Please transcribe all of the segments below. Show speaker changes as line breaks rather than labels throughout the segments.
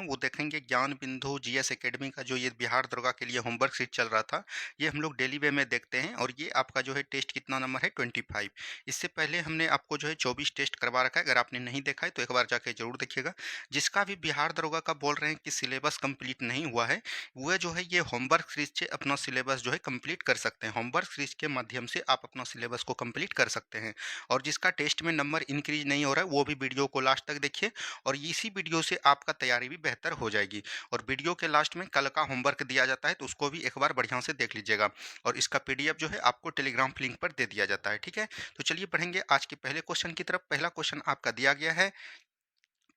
वो देखेंगे ज्ञान बिंदु जीएस एकेडमी का जो ये बिहार दरोगा के लिए होमवर्क शीट चल रहा था, ये हम लोग डेली वे में देखते हैं और ये आपका जो है टेस्ट कितना नंबर है 25। इससे पहले हमने आपको जो है 24 टेस्ट करवा रखा है, अगर आपने नहीं देखा है तो एक बार जाके जरूर देखिएगा। जिसका भी बिहार दरोगा का बोल रहे हैं कि सिलेबस कंप्लीट नहीं हुआ है, वह जो है ये होमवर्क सीरीज से अपना सिलेबस जो है कंप्लीट कर सकते हैं। होमवर्क सीरीज के माध्यम से आप अपना सिलेबस को कंप्लीट कर सकते हैं। और जिसका टेस्ट में नंबर इंक्रीज नहीं हो रहा है वो भी वीडियो को लास्ट तक देखिए, और इसी वीडियो से आपका तैयारी भी बेहतर हो जाएगी। और वीडियो के लास्ट में कल का होमवर्क दिया जाता है तो उसको भी एक बार बढ़िया से देख लीजिएगा, और इसका पीडीएफ जो है आपको टेलीग्राम लिंक पर दे दिया जाता है। ठीक है, तो चलिए बढ़ेंगे आज के पहले क्वेश्चन की तरफ। पहला क्वेश्चन आपका दिया गया है,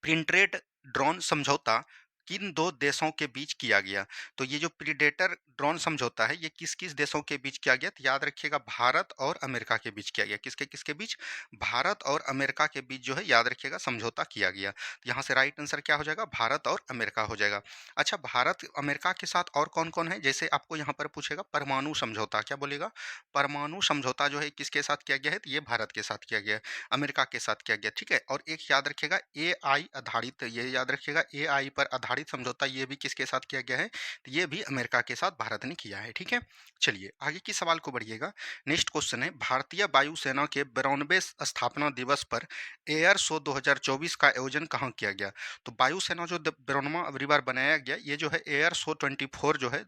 प्रिंटेड ड्रोन समझौता किन दो देशों के बीच किया गया? तो ये जो प्रीडेटर ड्रोन समझौता है ये किस किस देशों के बीच किया गया? तो याद रखिएगा भारत और अमेरिका के बीच किया गया। किसके किसके बीच? भारत और अमेरिका के बीच जो है याद रखिएगा समझौता किया गया। तो यहाँ से राइट आंसर क्या हो जाएगा? भारत और अमेरिका हो जाएगा। अच्छा, भारत अमेरिका के साथ और कौन कौन है? जैसे आपको यहाँ पर पूछेगा परमाणु समझौता, क्या बोलेगा? परमाणु समझौता जो है किसके साथ किया गया है? तो ये भारत के साथ किया गया है, अमेरिका के साथ किया गया। ठीक है, और एक याद रखिएगा एआई आधारित, ये याद रखिएगा एआई पर आधारित समझौता, ये भी किसके साथ किया गया है? तो ये भी अमेरिका के साथ भारत ने किया है। ठीक है, चलिए आगे की सवाल को बढ़िएगा। नेक्स्ट क्वेश्चन है, भारतीय वायुसेना के 92वें स्थापना दिवस पर एयर शो 2024 का आयोजन कहाँ किया गया? तो वायुसेना जो 92वां अगली बार बनाया गया, ये जो है एयर शो 24 जो है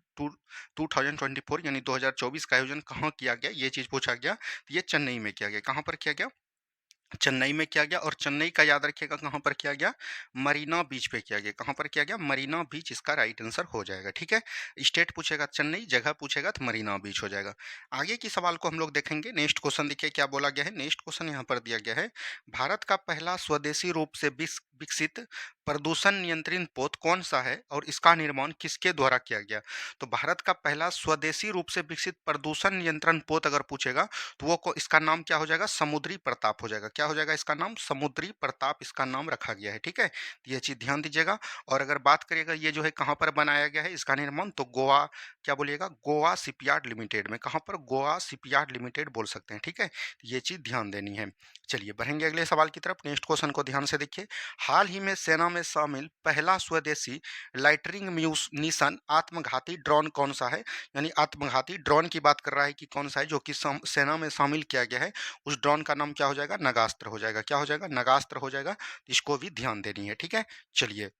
2024 यानी 2024 का आयोजन कहाँ किया गया, ये चीज पूछा गया। तो ये चेन्नई में किया गया। कहाँ पर किया गया? चेन्नई में किया गया। और चेन्नई का याद रखिएगा कहाँ पर किया गया? मरीना बीच पे किया गया। कहाँ पर किया गया? मरीना बीच इसका राइट आंसर हो जाएगा। ठीक है, स्टेट पूछेगा चेन्नई, जगह पूछेगा तो मरीना बीच हो जाएगा। आगे की सवाल को हम लोग देखेंगे। नेक्स्ट क्वेश्चन देखिए क्या बोला गया है। नेक्स्ट क्वेश्चन यहाँ पर दिया गया है, भारत का पहला स्वदेशी रूप से विकसित प्रदूषण नियंत्रण पोत कौन सा है और इसका निर्माण किसके द्वारा किया गया? तो भारत का पहला स्वदेशी रूप से विकसित प्रदूषण नियंत्रण पोत अगर पूछेगा तो वो इसका नाम क्या हो जाएगा? समुद्री प्रताप हो जाएगा। क्या हो जाएगा इसका नाम? समुद्री प्रताप इसका नाम रखा गया है। ठीक है, तो ये चीज ध्यान दीजिएगा। और अगर बात करिएगा ये जो है कहाँ पर बनाया गया है इसका निर्माण, तो गोवा, क्या बोलिएगा? गोवा शिपयार्ड लिमिटेड में। कहाँ पर? गोवा शिपयार्ड लिमिटेड बोल सकते हैं। ठीक है, तो ये चीज ध्यान देनी है। चलिए बढ़ेंगे अगले सवाल की तरफ। नेक्स्ट क्वेश्चन को ध्यान से देखिए, हाल ही में सेना में शामिल पहला स्वदेशी लाइटरिंग मिशन आत्मघाती ड्रोन कौन सा है? यानी आत्मघाती ड्रोन की बात कर रहा है कि कौन सा है जो कि सेना में शामिल किया गया है। उस ड्रोन का नाम क्या हो जाएगा? नगास्त्र हो जाएगा। क्या हो जाएगा? नगास्त्र हो जाएगा। इसको भी ध्यान देनी है। ठीक है, चलिए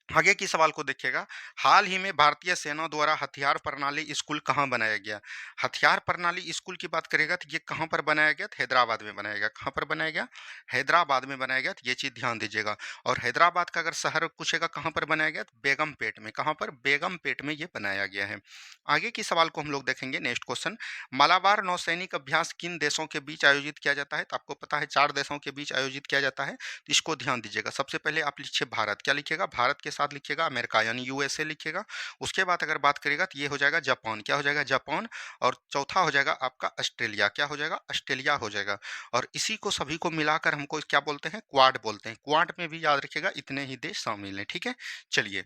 आगे की सवाल को देखिएगा, हाल ही में भारतीय सेना द्वारा हथियार प्रणाली स्कूल कहाँ बनाया गया? हथियार प्रणाली स्कूल की बात करेगा तो ये कहाँ पर बनाया गया? तो हैदराबाद में बनाया गया। कहाँ पर बनाया गया? हैदराबाद में बनाया गया। तो ये चीज ध्यान दीजिएगा। और हैदराबाद का अगर शहर पूछेगा कहाँ पर बनाया गया? तो बेगमपेट में। कहाँ पर? बेगमपेट में ये बनाया गया है। आगे की सवाल को हम लोग देखेंगे। नेक्स्ट क्वेश्चन, मालाबार नौसैनिक अभ्यास किन देशों के बीच आयोजित किया जाता है? तो आपको पता है 4 देशों के बीच आयोजित किया जाता है। तो इसको ध्यान दीजिएगा। सबसे पहले आप लिखिए भारत, क्या लिखिएगा? भारत के साथ लिखिएगा अमेरिका यानी यूएसए लिखिएगा। उसके बाद अगर बात करेगा तो ये हो जाएगा जापान। क्या हो जाएगा? जापान। और चौथा हो जाएगा आपका ऑस्ट्रेलिया। क्या हो जाएगा? ऑस्ट्रेलिया हो जाएगा। और इसी को सभी को मिलाकर हमको क्या बोलते हैं? क्वाड बोलते हैं। क्वाड में भी याद रखिएगा इतने ही देश शामिल हैं। ठीक है, चलिए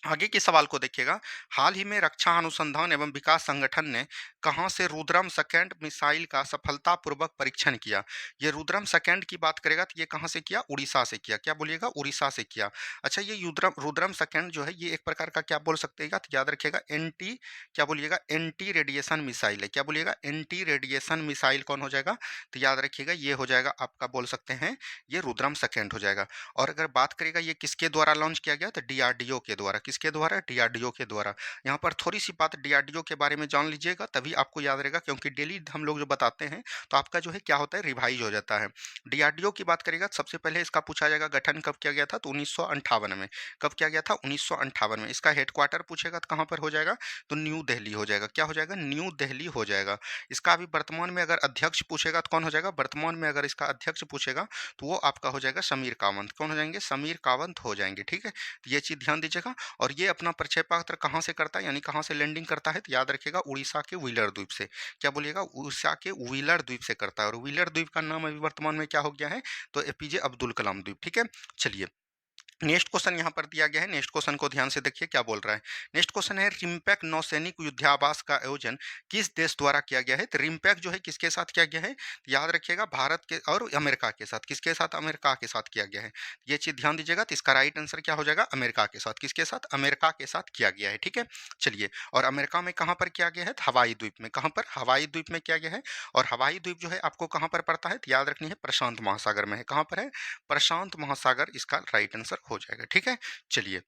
आगे के सवाल को देखिएगा, हाल ही में रक्षा अनुसंधान एवं विकास संगठन ने कहां से रुद्रम सेकंड मिसाइल का सफलतापूर्वक परीक्षण किया? ये रुद्रम सेकंड की बात करेगा तो ये कहां से किया? उड़ीसा से किया। क्या बोलिएगा? उड़ीसा से किया। अच्छा, ये रुद्रम रुद्रम सेकंड जो है ये एक प्रकार का क्या बोल सकते हैं? तो याद रखिएगा एंटी, क्या बोलिएगा? एंटी रेडिएशन मिसाइल है। क्या बोलिएगा? एंटी रेडिएशन मिसाइल कौन हो जाएगा? तो याद रखिएगा ये हो जाएगा आपका, बोल सकते हैं ये रुद्रम सेकंड हो जाएगा। और अगर बात करेगा ये किसके द्वारा लॉन्च किया गया? तो डीआरडीओ के द्वारा। किसके द्वारा? डीआरडीओ के द्वारा। यहाँ पर थोड़ी सी बात डीआरडीओ के बारे में जान लीजिएगा तभी आपको याद रहेगा, क्योंकि डेली हम लोग जो बताते हैं तो आपका जो है क्या होता है? रिवाइज हो जाता है। डीआरडीओ की बात करेगा तो सबसे पहले इसका पूछा जाएगा गठन कब किया गया था? तो 1958 में। कब किया गया था? 1958 में। इसका हेडक्वार्टर पूछेगा तो कहाँ पर हो जाएगा? तो न्यू दिल्ली हो जाएगा। क्या हो जाएगा? न्यू दिल्ली हो जाएगा। इसका अभी वर्तमान में अगर अध्यक्ष पूछेगा तो कौन हो जाएगा? वर्तमान में अगर इसका अध्यक्ष पूछेगा तो वो आपका हो जाएगा समीर कावंत। कौन हो जाएंगे? समीर कावंत हो जाएंगे। ठीक है, तो ये चीज ध्यान दीजिएगा। और ये अपना प्रक्षेप पात्र कहाँ से करता है, यानी कहाँ से लैंडिंग करता है? तो याद रखिएगा उड़ीसा के व्हीलर द्वीप से। क्या बोलिएगा? उड़ीसा के व्हीलर द्वीप से करता है। और व्हीलर द्वीप का नाम अभी वर्तमान में क्या हो गया है? तो एपीजे अब्दुल कलाम द्वीप। ठीक है, चलिए नेक्स्ट क्वेश्चन यहाँ पर दिया गया है। नेक्स्ट क्वेश्चन को ध्यान से देखिए क्या बोल रहा है। नेक्स्ट क्वेश्चन है, रिम्पैक नौसैनिक युद्धाभ्यास का आयोजन किस देश द्वारा किया गया है? तो रिम्पैक जो है किसके साथ किया गया है? तो याद रखिएगा भारत के और अमेरिका के साथ। किसके साथ? अमेरिका के साथ किया गया है। ये चीज ध्यान दीजिएगा। तो इसका राइट आंसर क्या हो जाएगा? अमेरिका के साथ। किसके साथ? अमेरिका के साथ किया गया है। ठीक है, चलिए। और अमेरिका में कहाँ पर किया गया है? तो हवाई द्वीप में। कहाँ पर? हवाई द्वीप में किया गया है। और हवाई द्वीप जो है आपको कहाँ पर पड़ता है? तो याद रखनी है प्रशांत महासागर में है। कहाँ पर है? प्रशांत महासागर इसका राइट आंसर हो जाएगा। ठीक है, चलिए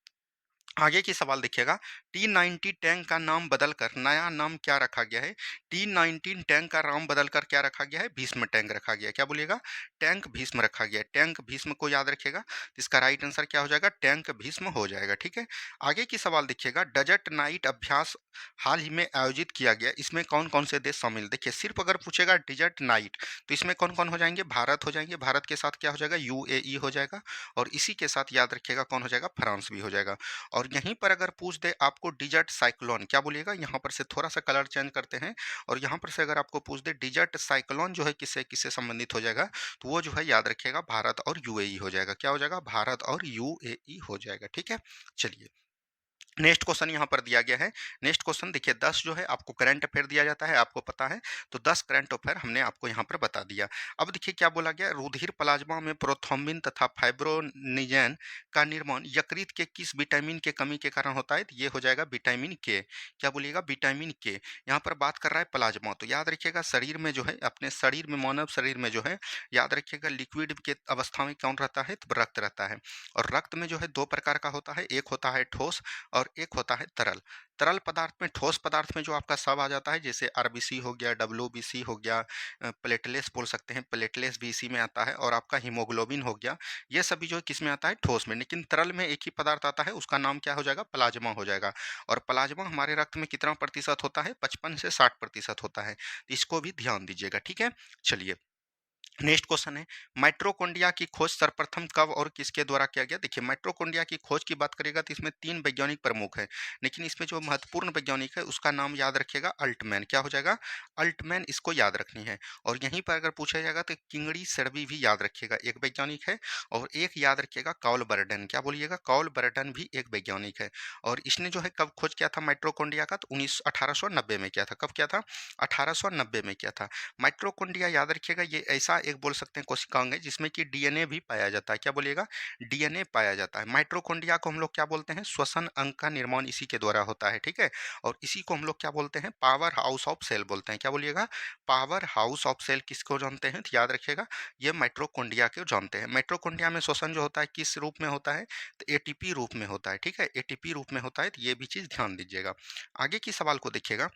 आगे की सवाल देखिएगा। T90 टैंक का नाम बदलकर नया नाम क्या रखा गया है? T19 टैंक का नाम बदलकर क्या रखा गया है? भीष्म टैंक रखा गया है। क्या बोलिएगा? टैंक भीष्म रखा गया है। टैंक भीष्म को याद रखिएगा। इसका राइट आंसर क्या हो जाएगा? टैंक भीष्म हो जाएगा। ठीक है, आगे की सवाल देखिएगा। डेजर्ट नाइट अभ्यास हाल ही में आयोजित किया गया, इसमें कौन कौन से देश शामिल? देखिए सिर्फ अगर पूछेगा डेजर्ट नाइट तो इसमें कौन कौन हो जाएंगे? भारत हो जाएंगे। भारत के साथ क्या हो जाएगा? यूएई हो जाएगा। और इसी के साथ याद रखिएगा कौन हो जाएगा? फ्रांस भी हो जाएगा। और यहीं पर अगर पूछ दे आपको डिजर्ट साइक्लोन, क्या बोलिएगा? यहाँ पर से थोड़ा सा कलर चेंज करते हैं। और यहाँ पर से अगर आपको पूछ दे डिजर्ट साइक्लोन जो है किससे किससे संबंधित हो जाएगा, तो वो जो है याद रखिएगा भारत और यूएई हो जाएगा। क्या हो जाएगा? भारत और यूएई हो जाएगा। ठीक है, चलिए नेक्स्ट क्वेश्चन यहाँ पर दिया गया है। नेक्स्ट क्वेश्चन देखिए, 10 जो है आपको करंट अफेयर दिया जाता है, आपको पता है। तो 10 करंट अफेयर हमने आपको यहाँ पर बता दिया। अब देखिए क्या बोला गया, रुधिर प्लाज्मा में प्रोथ्रोम्बिन तथा फाइब्रोनिजेन का निर्माण यकृत के किस विटामिन के कमी के कारण होता है? तो ये हो जाएगा विटामिन के। क्या बोलिएगा? विटामिन के। यहाँ पर बात कर रहा है प्लाज्मा, तो याद रखिएगा शरीर में जो है, अपने शरीर में, मानव शरीर में जो है, याद रखिएगा लिक्विड के अवस्था में कौन रहता है? तो रक्त रहता है। और रक्त में जो है दो प्रकार का होता है, एक होता है ठोस और एक होता है तरल। तरल पदार्थ में, ठोस पदार्थ में जो आपका सब आ जाता है, जैसे आरबीसी हो गया, डब्ल्यूबीसी हो गया, प्लेटलेट्स बोल सकते हैं, प्लेटलेट्स भी इसी में आता है। और आपका हीमोग्लोबिन हो गया, ये सभी जो है किस में आता है? ठोस में। लेकिन तरल में एक ही पदार्थ आता है, उसका नाम क्या हो जाएगा? प्लाज्मा हो जाएगा। और प्लाज्मा हमारे रक्त में कितना प्रतिशत होता है? 55 से 60% होता है। तो इसको भी ध्यान दीजिएगा। ठीक है, चलिए नेक्स्ट क्वेश्चन है, माइट्रोकोन्ड्रिया की खोज सर्वप्रथम कब और किसके द्वारा किया गया? देखिए माइट्रोकोन्ड्रिया की खोज की बात करेगा तो इसमें 3 वैज्ञानिक प्रमुख है। लेकिन इसमें जो महत्वपूर्ण वैज्ञानिक है उसका नाम याद रखिएगा अल्टमैन। क्या हो जाएगा? अल्टमैन, इसको याद रखनी है। और यहीं पर अगर पूछा जाएगा तो किंगड़ी सर्वी भी याद रखिएगा, एक वैज्ञानिक है। और एक याद रखिएगा कॉल बर्डन। क्या बोलिएगा? कॉल बर्डन भी एक वैज्ञानिक है। और इसने जो है कब खोज किया था माइट्रोकोन्ड्रिया का? तो 1890 में किया था। कब किया था? 1890 में किया था। माइट्रोकोन्ड्रिया याद रखिएगा, ये ऐसा एक बोल सकते हैं कोशिकांग है जिसमें कि डीएनए भी पाया जाता है। क्या बोलिएगा? डीएनए पाया जाता है। माइट्रोकोन्ड्रिया को हम लोग क्या बोलते हैं? श्वसन अंग का निर्माण इसी के द्वारा होता है। ठीक है, और इसी को हम लोग क्या बोलते हैं? पावर हाउस ऑफ सेल बोलते हैं। क्या बोलिएगा? पावर हाउस ऑफ सेल किसको जानते हैं? तो याद रखिएगा ये माइट्रोकोन्ड्रिया को जानते हैं। माइट्रोकोन्ड्रिया में श्वसन जो होता है किस रूप में होता है? तो एटीपी रूप में होता है। ठीक है, एटीपी रूप में होता है। तो ये भी चीज ध्यान दीजिएगा। आगे की सवाल को देखिएगा।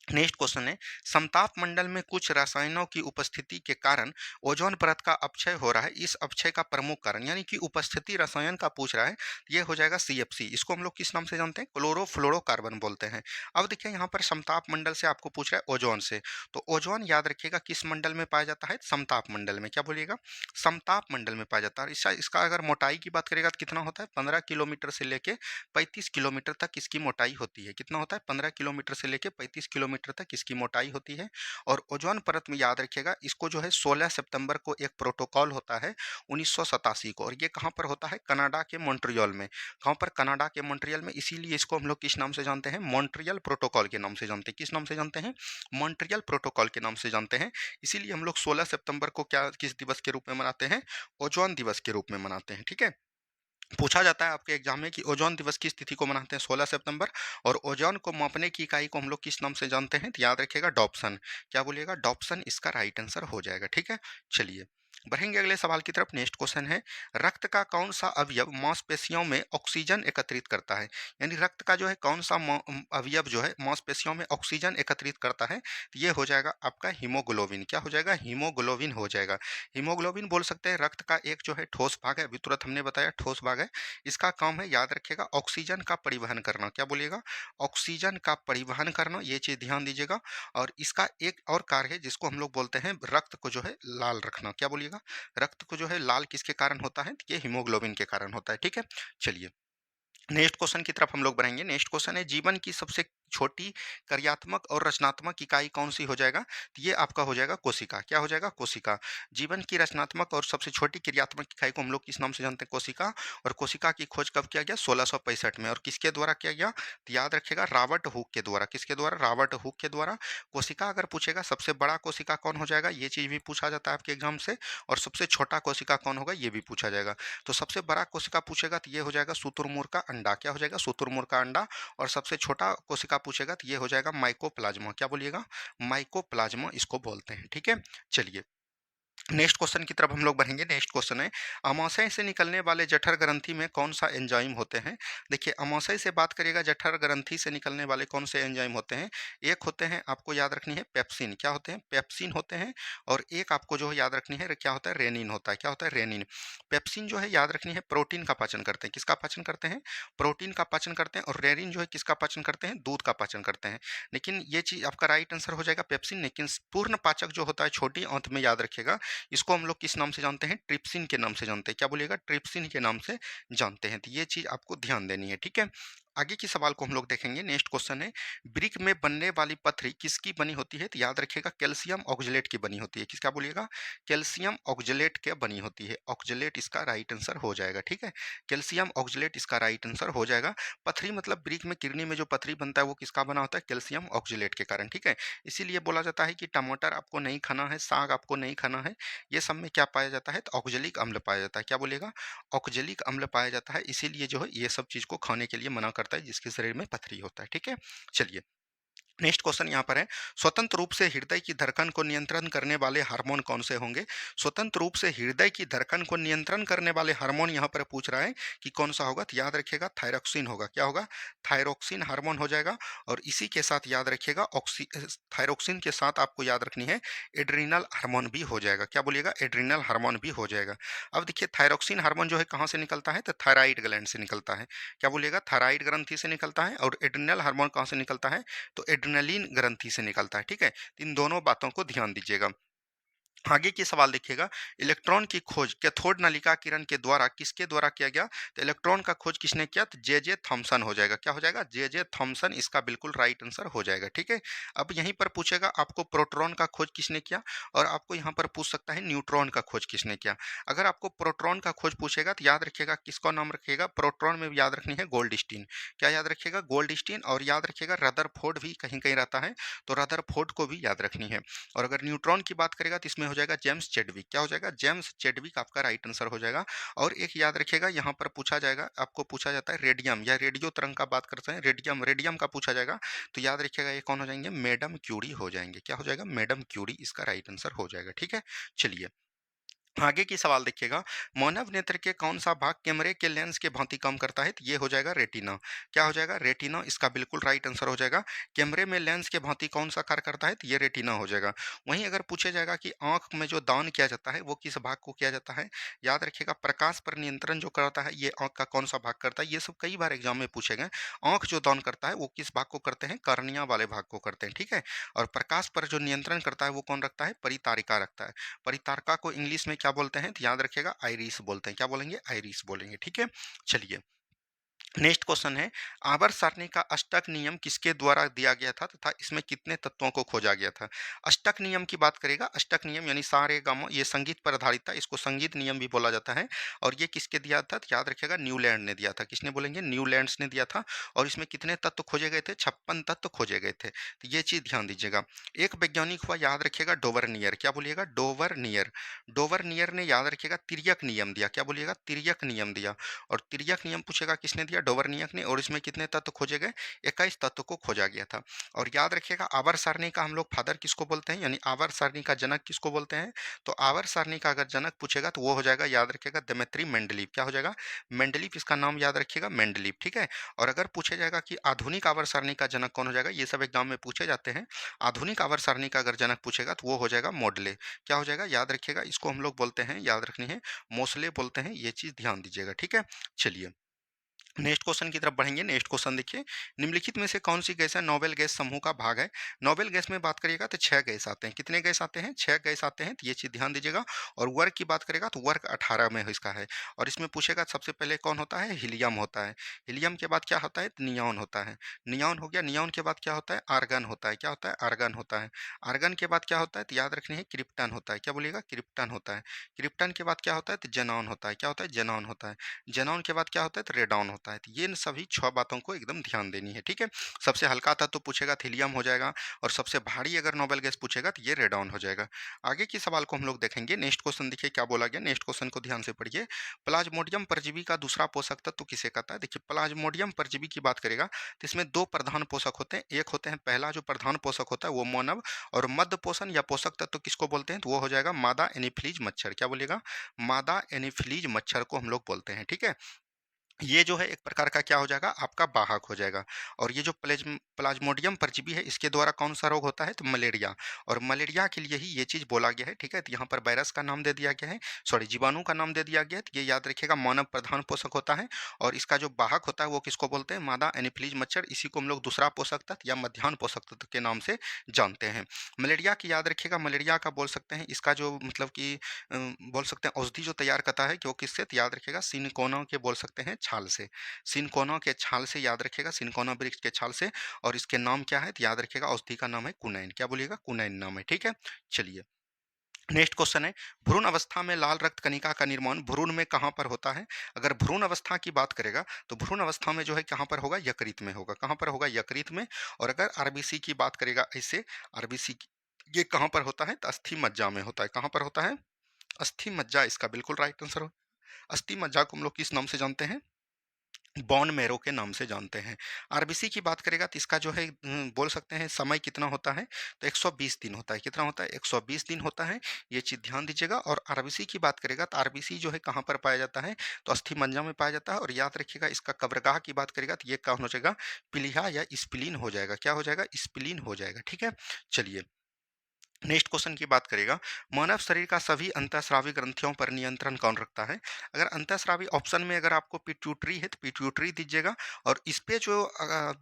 नेक्स्ट क्वेश्चन है, समताप मंडल में कुछ रसायनों की उपस्थिति के कारण ओजोन परत का अपक्षय हो रहा है। इस अपक्षय का प्रमुख कारण, यानी कि उपस्थिति रसायन का पूछ रहा है, ये हो जाएगा सीएफसी। इसको हम लोग किस नाम से जानते हैं? क्लोरोफ्लोरोकार्बन बोलते हैं। अब देखिए यहाँ पर समताप मंडल से आपको पूछ रहा है ओजोन से, तो ओजोन याद रखिएगा किस मंडल में पाया जाता है? समताप मंडल में। क्या बोलिएगा? समताप मंडल में पाया जाता है। इसका अगर मोटाई की बात करेगा तो कितना होता है? 15 किलोमीटर से लेके 35 किलोमीटर तक इसकी मोटाई होती है। कितना होता है? 15 किलोमीटर से लेके 35 किलोमीटर तक इसकी मोटाई होती है। और ओजोन परत में याद रखिएगा इसको जो है 16 सितंबर को एक प्रोटोकॉल होता है 1987 को, और ये कहाँ पर होता है? कनाडा के मॉन्ट्रियल में। कहाँ पर? कनाडा के मॉन्ट्रियल में। इसीलिए इसको हम लोग किस नाम से जानते हैं? मॉन्ट्रियल प्रोटोकॉल के नाम से जानते हैं। किस नाम से जानते हैं? मॉन्ट्रियल प्रोटोकॉल के नाम से जानते हैं। इसीलिए हम लोग 16 सितंबर को क्या, किस दिवस के रूप में मनाते हैं? ओजोन दिवस के रूप में मनाते हैं। ठीक है, पूछा जाता है आपके एग्जाम में कि ओजोन दिवस किस तिथि को मनाते हैं? 16 सितंबर। और ओजोन को मापने की इकाई को हम लोग किस नाम से जानते हैं? तो याद रखिएगा डॉप्सन। क्या बोलिएगा? डॉप्सन इसका राइट आंसर हो जाएगा। ठीक है, चलिए बढ़ेंगे अगले सवाल की तरफ। नेक्स्ट क्वेश्चन है, रक्त का कौन सा अवयव मांसपेशियों में ऑक्सीजन एकत्रित करता है? यानी रक्त का जो है कौन सा अवयव जो है मांसपेशियों में ऑक्सीजन एकत्रित करता है? तो ये हो जाएगा आपका हीमोग्लोबिन। क्या हो जाएगा? हीमोग्लोबिन हो जाएगा। हीमोग्लोबिन बोल सकते हैं रक्त का एक जो है ठोस भाग है, अभी तुरंत हमने बताया ठोस भाग है। इसका काम है याद रखिएगा ऑक्सीजन का परिवहन करना। क्या बोलिएगा? ऑक्सीजन का परिवहन करना, ये चीज ध्यान दीजिएगा। और इसका एक और कार्य है जिसको हम लोग बोलते हैं रक्त को जो है लाल रखना। क्या बोलिएगा? रक्त को जो है लाल किसके कारण होता है? ये हीमोग्लोबिन के कारण होता है। ठीक है, चलिए नेक्स्ट क्वेश्चन की तरफ हम लोग बढ़ेंगे। नेक्स्ट क्वेश्चन है, जीवन की सबसे छोटी कार्यात्मक और रचनात्मक इकाई कौन-सी हो जाएगा? तो ये आपका हो जाएगा कोशिका। क्या हो जाएगा? कोशिका। जीवन की रचनात्मक और सबसे छोटी क्रियात्मक इकाई को हम लोग किस नाम से जानते हैं? कोशिका। और कोशिका की खोज कब किया गया? 1665 में। और किसके द्वारा किया गया? तो याद रखिएगा रॉबर्ट हुक के द्वारा। किसके द्वारा? रॉबर्ट हुक के द्वारा। कोशिका अगर पूछेगा सबसे बड़ा कोशिका कौन हो जाएगा? ये चीज़ भी पूछा जाता है आपके एग्जाम से। और सबसे छोटा कोशिका कौन होगा? ये भी पूछा जाएगा। तो सबसे बड़ा कोशिका पूछेगा तो ये हो जाएगा शुतुरमुर्ग का अंडा। क्या हो जाएगा? शुतुरमुर्ग का अंडा। और सबसे छोटा कोशिका पूछेगा तो ये हो जाएगा माइकोप्लाज्मा। क्या बोलिएगा? माइकोप्लाज्मा इसको बोलते हैं। ठीक है, चलिए नेक्स्ट क्वेश्चन की तरफ हम लोग बढ़ेंगे। नेक्स्ट क्वेश्चन है, अमाशय से निकलने वाले जठर ग्रंथि में कौन सा एंजाइम होते हैं? देखिए अमाशय से बात करिएगा, जठर ग्रंथि से निकलने वाले कौन से एंजाइम होते हैं? एक होते हैं, आपको याद रखनी है पेप्सिन। क्या होते हैं? पेप्सिन होते हैं। और एक आपको जो है याद रखनी है क्या होता है? रेनिन होता है। क्या होता है? रेनिन। पेप्सिन जो है याद रखनी है प्रोटीन का पाचन करते हैं। किसका पाचन करते हैं? प्रोटीन का पाचन करते हैं। और रेनिन जो है किसका पाचन करते हैं? दूध का पाचन करते हैं। लेकिन ये चीज आपका राइट आंसर हो जाएगा पेप्सिन। लेकिन पूर्ण पाचक जो होता है छोटी आंत में, याद रखिएगा इसको हम लोग किस नाम से जानते हैं? ट्रिप्सिन के नाम से जानते हैं। क्या बोलिएगा? ट्रिप्सिन के नाम से जानते हैं। तो ये चीज आपको ध्यान देनी है। ठीक है, आगे की सवाल को हम लोग देखेंगे। नेक्स्ट क्वेश्चन है, ब्रिक में बनने वाली पथरी किसकी बनी होती है? तो याद रखिएगा कैल्शियम ऑक्जेलेट की बनी होती है। किसका बोलिएगा? कैल्शियम ऑक्जेलेट के बनी होती है। ऑक्जेलेट इसका राइट आंसर हो जाएगा। ठीक है, कैल्शियम ऑक्जेलेट इसका राइट आंसर हो जाएगा। पथरी मतलब ब्रिक में किडनी में जो पथरी बनता है वो किसका बना होता है? कैल्शियम ऑक्जेलेट के कारण। ठीक है, इसीलिए बोला जाता है कि टमाटर आपको नहीं खाना है, साग आपको नहीं खाना है। ये सब में क्या पाया जाता है? तो ऑक्जेलिक अम्ल पाया जाता है। क्या बोलेगा? ऑक्जेलिक अम्ल पाया जाता है, इसीलिए जो है ये सब चीज को खाने के लिए मना करता है जिसके शरीर में पथरी होता है। ठीक है, चलिए नेक्स्ट क्वेश्चन यहाँ पर है, स्वतंत्र रूप से हृदय की धड़कन को नियंत्रण करने वाले हार्मोन कौन से होंगे? स्वतंत्र रूप से हृदय की धड़कन को नियंत्रण करने वाले हार्मोन यहाँ पर पूछ रहा है कि कौन सा होगा? तो याद रखिएगा थायरोक्सिन होगा। क्या होगा? थायरोक्सिन हार्मोन हो जाएगा। और इसी के साथ याद रखिएगा थायरोक्सिन के साथ आपको याद रखनी है एड्रीनल हार्मोन भी हो जाएगा। क्या बोलिएगा? एड्रीनल हार्मोन भी हो जाएगा। अब देखिए थायरोक्सिन हार्मोन जो है कहाँ से निकलता है? तो थायराइड ग्लैंड से निकलता है। क्या बोलिएगा? थायराइड ग्रंथि से निकलता है। और एड्रीनल हार्मोन कहाँ से निकलता है? तो एड्रेनलिन ग्रंथि से निकलता है। ठीक है, तो इन दोनों बातों को ध्यान दीजिएगा। आगे की सवाल देखिएगा, इलेक्ट्रॉन की खोज कैथोड नलिका किरण के द्वारा किसके द्वारा किया गया? तो इलेक्ट्रॉन का खोज किसने किया? तो जे जे थॉमसन हो जाएगा। क्या हो जाएगा? जे जे थॉमसन इसका बिल्कुल राइट आंसर हो जाएगा। ठीक है, अब यहीं पर पूछेगा आपको प्रोटॉन का खोज किसने किया? और आपको यहाँ पर पूछ सकता है न्यूट्रॉन का खोज किसने किया। अगर आपको प्रोटॉन का खोज पूछेगा तो याद रखिएगा किसका नाम रखिएगा? प्रोटॉन में भी याद रखनी है गोल्डस्टीन। क्या याद रखिएगा? गोल्डस्टीन। और याद रखिएगा रदरफोर्ड भी कहीं कहीं रहता है, तो रदरफोर्ड को भी याद रखनी है। और अगर न्यूट्रॉन की बात करेगा तो इसमें हो जाएगा जेम्स चेडविक। क्या हो जाएगा? जेम्स चेडविक आपका राइट आंसर हो जाएगा। और एक याद रखिएगा यहाँ पर पूछा जाएगा, आपको पूछा जाता है रेडियम या रेडियो तरंग का बात करते हैं, रेडियम रेडियम का पूछा जाएगा तो याद रखिएगा ये कौन हो जाएंगे? मैडम क्यूरी हो जाएंगे। क्या हो जाएगा? मैडम क्यूरी इसका राइट आंसर हो जाएगा। ठीक है, चलिए आगे की सवाल देखिएगा, मानव नेत्र के कौन सा भाग कैमरे के लेंस के भांति काम करता है? तो ये हो जाएगा रेटिना। क्या हो जाएगा? रेटिना इसका बिल्कुल राइट आंसर हो जाएगा। कैमरे में लेंस के भांति कौन सा कार्य करता है? तो ये रेटिना हो जाएगा। वहीं अगर पूछा जाएगा कि आंख में जो दान किया जाता है वो किस भाग को किया जाता है? याद रखिएगा प्रकाश पर नियंत्रण जो करता है ये आंख का कौन सा भाग करता है? ये सब कई बार एग्जाम में पूछे गए। आंख जो दान करता है वो किस भाग को करते हैं? कार्निया वाले भाग को करते हैं। ठीक है, और प्रकाश पर जो नियंत्रण करता है वो कौन रखता है? परितारिका रखता है। परितारका को इंग्लिश में क्या बोलते हैं? तो याद रखिएगा आइरिस बोलते हैं। क्या बोलेंगे? आइरिस बोलेंगे। ठीक है, चलिए नेक्स्ट क्वेश्चन है, आवर्त सारणी का अष्टक नियम किसके द्वारा दिया गया था तथा इसमें कितने तत्वों को खोजा गया था? अष्टक नियम की बात करेगा, अष्टक नियम यानी सारे गामा, ये संगीत पर आधारित था, इसको संगीत नियम भी बोला जाता है। और ये किसके दिया था? तो याद रखिएगा न्यूलैंड ने दिया था। किसने बोलेंगे? न्यूलैंड्स ने दिया था। और इसमें कितने तत्व खोजे गए थे? 56 तत्व खोजे गए थे। तो ये चीज ध्यान दीजिएगा। एक वैज्ञानिक हुआ, याद रखिएगा डोवरनियर। क्या बोलिएगा? डोवरनियर। डोवरनियर ने याद रखिएगा तिर्यक नियम दिया। क्या बोलिएगा? तिर्यक नियम दिया। और तिर्यक नियम पूछेगा किसने दिया? डोवरनियक ने। और इसमें कितने तत्व खोजे गए? 21 तत्व को खोजा गया था। और याद रखिएगा आवर्त सारणी का हम लोग फादर किसको बोलते हैं? यानी आवर्त सारणी का जनक किसको बोलते हैं? तो आवर्त सारणी का अगर जनक पूछेगा तो वो हो जाएगा, याद रखिएगा दिमित्री मेंडलीव। क्या हो जाएगा? मेंडलीव इसका नाम याद रखिएगा, मेंडलीव। ठीक है, और अगर पूछा जाएगा कि आधुनिक आवर्त सारणी का जनक कौन हो जाएगा, ये सब एग्जाम में पूछे जाते हैं। आधुनिक आवर्त सारणी का अगर जनक पूछेगा तो वो हो जाएगा मोडले। क्या हो जाएगा? याद रखिएगा इसको हम लोग बोलते हैं, याद रखनी है, मोसले बोलते हैं। ये चीज ध्यान दीजिएगा। ठीक है, चलिए नेक्स्ट क्वेश्चन की तरफ बढ़ेंगे। नेक्स्ट क्वेश्चन देखिए, निम्नलिखित में से कौन सी गैस है नोबेल गैस समूह का भाग है? नोबेल गैस में बात करिएगा तो 6 गैस आते हैं। कितने गैस आते हैं? 6 गैस आते हैं, तो ये चीज़ ध्यान दीजिएगा। और वर्ग की बात करेगा तो वर्ग 18 में इसका है। और इसमें पूछेगा सबसे पहले कौन होता है? हीलियम होता है। हीलियम के बाद क्या होता है? तो नियॉन होता है। नियॉन हो गया। नियॉन के बाद क्या होता है? आर्गन होता है। क्या होता है? आर्गन होता है। आर्गन के बाद क्या होता है? तो याद रखनी है, क्रिप्टन होता है। क्या बोलिएगा? क्रिप्टन होता है। क्रिप्टन के बाद क्या होता है? तो जेनॉन होता है। क्या होता है? जेनॉन होता है। जेनॉन के बाद क्या होता है? तो रेडॉन होता है। तो ये न सभी 6 बातों को एकदम ध्यान देनी है, ठीक है? सबसे हल्का था तो पूछेगा थीलियम हो जाएगा, और सबसे भारी अगर नोबेल गैस पूछेगा तो ये रेडॉन हो जाएगा। आगे के सवाल को हम लोग देखेंगे। नेक्स्ट क्वेश्चन देखिए क्या बोला गया। नेक्स्ट क्वेश्चन को ध्यान से पढ़िए। प्लाज्मोडियम परजीवी का दूसरा पोषक तत्व किसे कहता है? देखिए, प्लाज्मोडियम परजीवी की बात करेगा तो इसमें 2 प्रधान पोषक होते हैं। एक होते हैं, पहला जो प्रधान पोषक होता है वो मानव, और मध्य पोषण या पोषक तत्व किसको बोलते हैं? तो वो हो जाएगा मादा एनीफिलीज मच्छर। क्या बोलिएगा? मादा एनीफिलीज मच्छर को हम लोग बोलते हैं, ठीक है? ये जो है एक प्रकार का क्या हो जाएगा? आपका वाहक हो जाएगा। और ये जो प्लाज्मोडियम परजीवी है, इसके द्वारा कौन सा रोग होता है? तो मलेरिया। और मलेरिया के लिए ही ये चीज़ बोला गया है, ठीक है? तो यहाँ पर वायरस का नाम दे दिया गया है, सॉरी जीवाणु का नाम दे दिया गया है। तो ये याद रखिएगा, मानव प्रधान पोषक होता है, और इसका जो वाहक होता है वो किसको बोलते हैं? मादा एनीफिलीज मच्छर। इसी को हम लोग दूसरा पोषक तत्व या मध्याह्न पोषक तत्व के नाम से जानते हैं। मलेरिया की याद रखिएगा, मलेरिया का बोल सकते हैं, इसका जो मतलब कि बोल सकते हैं औषधि जो तैयार करता है, कि वो किससे? तो याद रखिएगा, सिनकोना के बोल सकते हैं छाल से। सिनकोना के छाल से, याद रखिएगा, सिनकोना वृक्ष के छाल से। और इसके नाम क्या है? तो याद रखिएगा, औषधि का नाम है कुनैन। क्या बोलिएगा? कुनैन नाम है, ठीक है? चलिए, नेक्स्ट क्वेश्चन है, भ्रूण अवस्था में लाल रक्त कणिका का निर्माण भ्रूण में कहाँ पर होता है? अगर भ्रूण अवस्था की बात करेगा तो भ्रूण अवस्था में जो है कहाँ पर होगा? यकृत में होगा। कहाँ पर होगा? यकृत में। और अगर आरबीसी की बात करेगा ऐसे, आरबीसी ये कहाँ पर होता है? तो अस्थि मज्जा में होता है। कहाँ पर होता है? अस्थि मज्जा इसका बिल्कुल राइट आंसर हो। अस्थि मज्जा को हम लोग किस नाम से जानते हैं? बोन मैरो के नाम से जानते हैं। आरबीसी की बात करेगा तो इसका जो है बोल सकते हैं समय कितना होता है? तो 120 दिन होता है। कितना होता है? 120 दिन होता है। ये चीज़ ध्यान दीजिएगा। और आरबीसी की बात करेगा तो आरबीसी जो है कहाँ पर पाया जाता है? तो अस्थि मज्जा में पाया जाता है। और याद रखिएगा, इसका कब्रगाह की बात करेगा तो ये कौन हो जाएगा? प्लीहा या स्प्लीन हो जाएगा। क्या हो जाएगा? स्प्लीन हो जाएगा, ठीक है? चलिए, नेक्स्ट क्वेश्चन की बात करेगा, मानव शरीर का सभी अंतःस्रावी ग्रंथियों पर नियंत्रण कौन रखता है? अगर अंतःस्रावी ऑप्शन में अगर आपको पिट्यूटरी है तो पिट्यूटरी दीजिएगा। और इस पे जो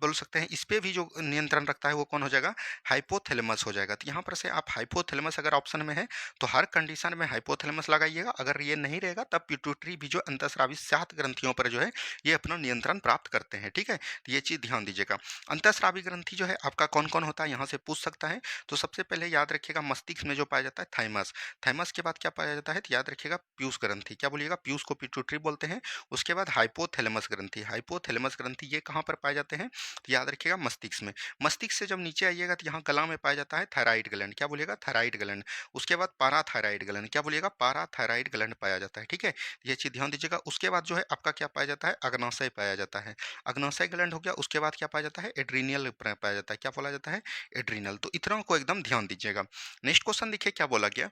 बोल सकते हैं, इस पे भी जो नियंत्रण रखता है वो कौन हो जाएगा? हाइपोथैलेमस हो जाएगा। तो यहाँ पर से आप हाइपोथैलेमस अगर ऑप्शन में है तो हर कंडीशन में हाइपोथैलेमस लगाइएगा। अगर ये नहीं रहेगा तब पिट्यूटरी भी जो अंतःस्रावी 7 ग्रंथियों पर जो है ये अपना नियंत्रण प्राप्त करते हैं, ठीक है? तो ये चीज़ ध्यान दीजिएगा। अंतःस्रावी ग्रंथि जो है आपका कौन कौन होता है, यहाँ से पूछ सकता है। तो सबसे पहले याद रखिएगा, मस्तिष्क में जो पाया जाता है थाइमस। थाइमस के बाद क्या पाया जाता है? तो याद रखिएगा, पीयूष ग्रंथि। क्या बोलिएगा? पीयूष को पिट्यूटरी बोलते हैं। उसके बाद हाइपोथैलेमस ग्रंथि। हाइपोथैलेमस ग्रंथि ये कहाँ पर पाए जाते हैं? तो याद रखिएगा, मस्तिष्क में। मस्तिष्क से जब नीचे आइएगा तो यहाँ गला में पाया जाता है थायराइड ग्लैंड। क्या बोलिएगा? Thyroid gland. उसके बाद पाराथायराइड ग्लैंड। क्या बोलिएगा? पाराथायराइड ग्लैंड पाया जाता है, ठीक है? ये चीज़ ध्यान दीजिएगा। उसके बाद जो है आपका क्या पाया जाता है? अग्नाशय पाया जाता है। अग्नाशय ग्लैंड हो गया। उसके बाद क्या पाया जाता है? एड्रीनियल पाया जाता है। क्या बोला जाता है? एड्रीनल। तो इतना को एकदम ध्यान दीजिएगा। नेक्स्ट क्वेश्चन देखिए क्या बोला गया।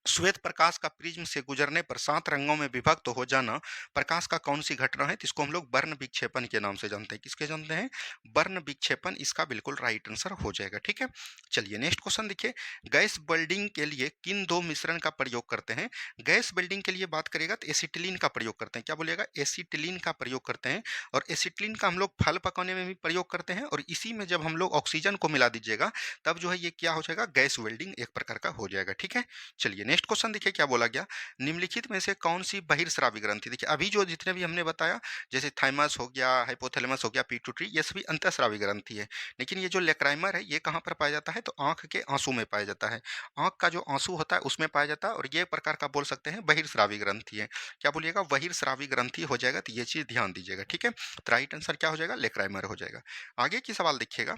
श्वेत प्रकाश का प्रिज्म से गुजरने पर 7 रंगों में विभक्त हो जाना प्रकाश का कौन सी घटना है? तो इसको हम लोग वर्ण विक्षेपण के नाम से जानते हैं। किसके जानते हैं? वर्ण विक्षेपण। इसका बिल्कुल राइट आंसर हो जाएगा, ठीक है? चलिए, नेक्स्ट क्वेश्चन देखिए, गैस वेल्डिंग के लिए किन 2 मिश्रण का प्रयोग करते हैं? गैस वेल्डिंग के लिए बात करेगा तो एसिटिलीन का प्रयोग करते हैं। क्या बोलिएगा? एसिटिलीन का प्रयोग करते हैं। और एसिटिलीन का हम लोग फल पकाने में भी प्रयोग करते हैं। और इसी में जब हम लोग ऑक्सीजन को मिला दीजिएगा तब जो है ये क्या हो जाएगा? गैस वेल्डिंग एक प्रकार का हो जाएगा, ठीक है? चलिए, नेक्स्ट क्वेश्चन देखिए क्या बोला गया। निम्नलिखित में से कौन सी बहिर्स्रावी ग्रंथि, देखिए अभी जो जितने भी हमने बताया, जैसे थाइमस हो गया, हाइपोथैलेमस हो गया, पिट्यूटरी, ये सभी अंतःस्रावी ग्रंथि है। लेकिन ये जो लेक्राइमर है ये कहाँ पर पाया जाता है? तो आंख के आंसू में पाया जाता है। आंख का जो आंसू होता है उसमें पाया जाता है। और ये एक प्रकार का बोल सकते हैं बहिर्स्रावी ग्रंथि है। क्या बोलिएगा? बहिर्स्रावी ग्रंथि हो जाएगा। तो ये चीज ध्यान दीजिएगा, ठीक है? तो राइट आंसर क्या हो जाएगा? लेक्राइमर हो जाएगा। आगे की सवाल देखिएगा,